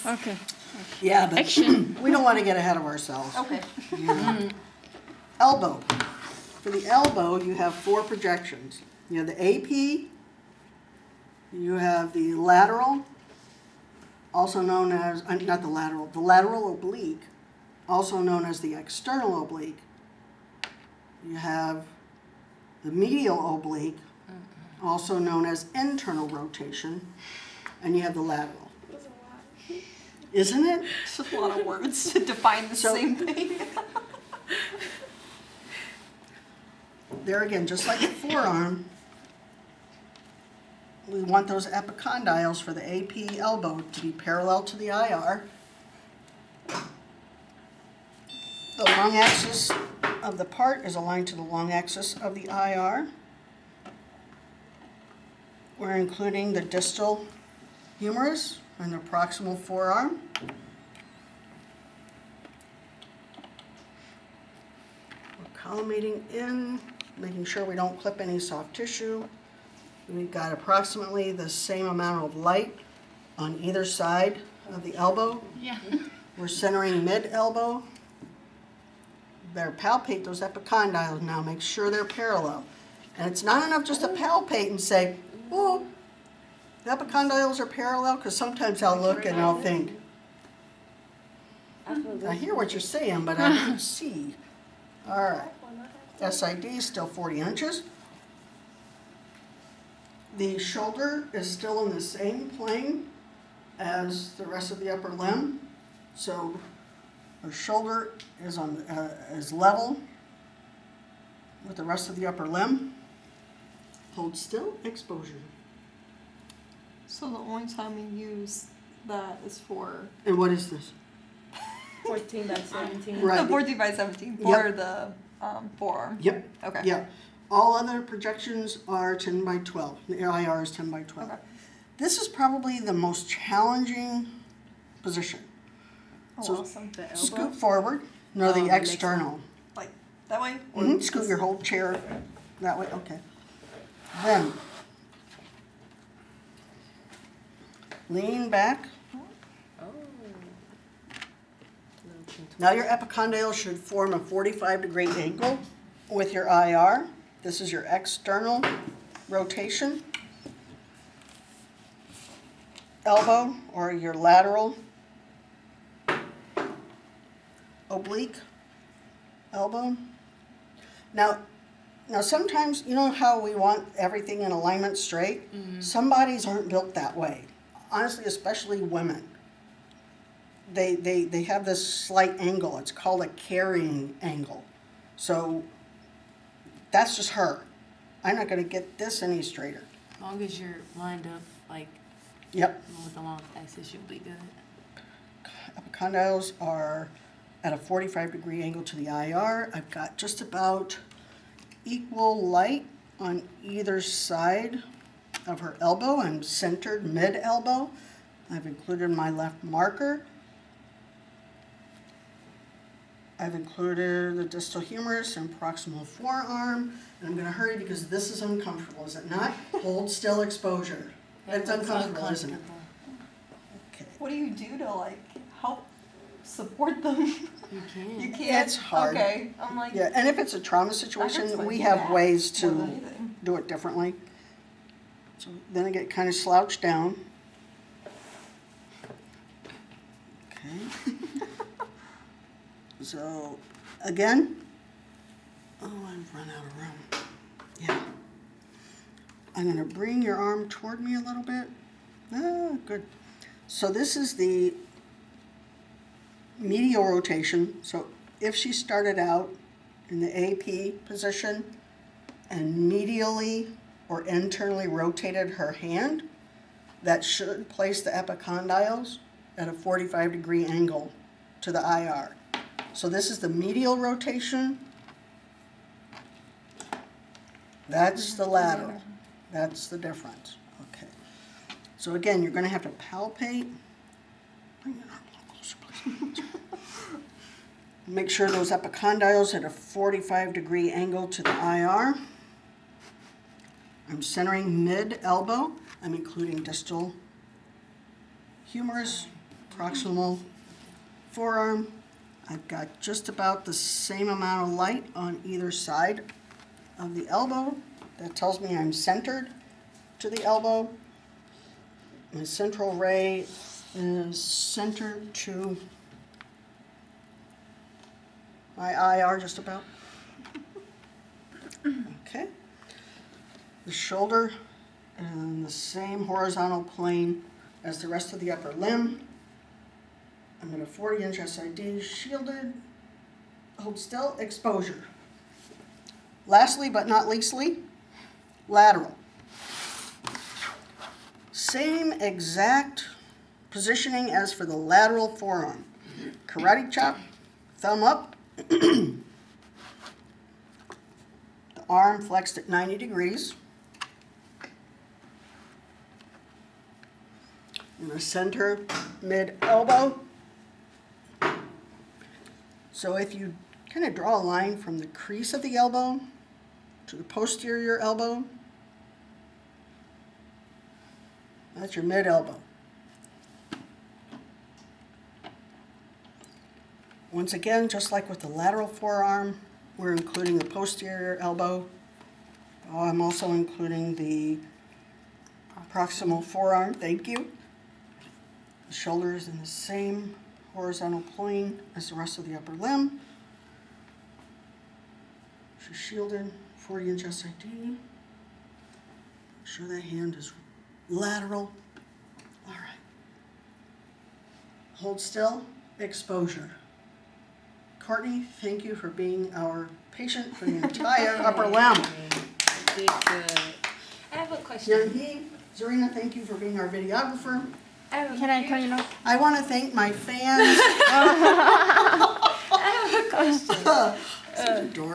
Okay. Yeah, but Action. we don't want to get ahead of ourselves. Okay. Yeah. Elbow. For the elbow, you have 4 projections. You have the AP, you have the lateral, also known as, not the lateral oblique, also known as the external oblique. You have the medial oblique, also known as internal rotation, and you have the lateral. Isn't it? It's a lot of words to define the So- same thing. There again, just like the forearm, we want those epicondyles for the AP elbow to be parallel to the IR. The long axis of the part is aligned to the long axis of the IR. We're including the distal humerus and the proximal forearm. We're collimating in, making sure we don't clip any soft tissue. We've got approximately the same amount of light on either side of the elbow. Yeah. We're centering mid-elbow. Better palpate those epicondyles now, make sure they're parallel. And it's not enough just to palpate and say, oh, the epicondyles are parallel, because sometimes I'll look and I'll think, I hear what you're saying, but I don't see. All right. SID still 40 inches. The shoulder is still in the same plane as the rest of the upper limb. So our shoulder is is level with the rest of the upper limb. Hold still, exposure. So the only time we use that is for And what is this? 14 by 17. Right. the 14 by 17 for Yep. the forearm. Yep. Okay. Yeah. All other projections are 10 by 12. The IR is 10 by 12. Okay. This is probably the most challenging position. Oh, So awesome. scoot forward. No, the external. Like that way? Or Scoot just- your whole chair that way. Okay. Then lean back. Now your epicondyle should form a 45-degree angle with your IR. This is your external rotation. Elbow or your lateral oblique elbow. Now sometimes, you know how we want everything in alignment straight? Some bodies aren't built that way. Honestly, especially women. They have this slight angle. It's called a carrying angle. So that's just her. I'm not going to get this any straighter. As long as you're lined up, like, Yep. with the long axis, you'll be good. Epicondyles are at a 45-degree angle to the IR. I've got just about equal light on either side of her elbow. I'm centered mid-elbow. I've included my left marker. I've included the distal humerus and proximal forearm. And I'm going to hurry because this is uncomfortable, is it not? Hold still exposure. It's uncomfortable, isn't it? Okay. What do you do to like help support them? You can. You can't. It's hard. Okay. I'm like. Yeah, and if it's a trauma hurts situation, my we have back ways more than to anything. do it differently. So then I get kind of slouched down. Okay. So again, oh, I've run out of room. Yeah. I'm going to bring your arm toward me a little bit. Ah, good. So this is the medial rotation. So if she started out in the AP position and medially or internally rotated her hand, that should place the epicondyles at a 45-degree angle to the IR. So this is the medial rotation. That's the lateral. That's the difference. Okay. So again, you're going to have to palpate. Bring your arm a little closer, please. Make sure those epicondyles at a 45-degree angle to the IR. I'm centering mid-elbow. I'm including distal humerus, proximal forearm. I've got just about the same amount of light on either side of the elbow. That tells me I'm centered to the elbow. My central ray is centered to my IR just about. Okay. The shoulder in the same horizontal plane as the rest of the upper limb. I'm at a 40-inch SID, shielded, hold still, exposure. Lastly, but not leastly, lateral. Same exact positioning as for the lateral forearm. Karate chop, thumb up. The arm flexed at 90 degrees. In the center, mid elbow. So if you kind of draw a line from the crease of the elbow to the posterior elbow, that's your mid elbow. Once again, just like with the lateral forearm, we're including the posterior elbow. I'm also including the proximal forearm, thank you. The shoulder is in the same horizontal plane as the rest of the upper limb. She's shielded, 40-inch SID. Make sure that hand is lateral. All right. Hold still, exposure. Courtney, thank you for being our patient for the entire upper limb. Did good. I have a question. Young-hee, Zarina, thank you for being our videographer. Can I turn it off? I want to thank my fans. I have a question. Such a dork.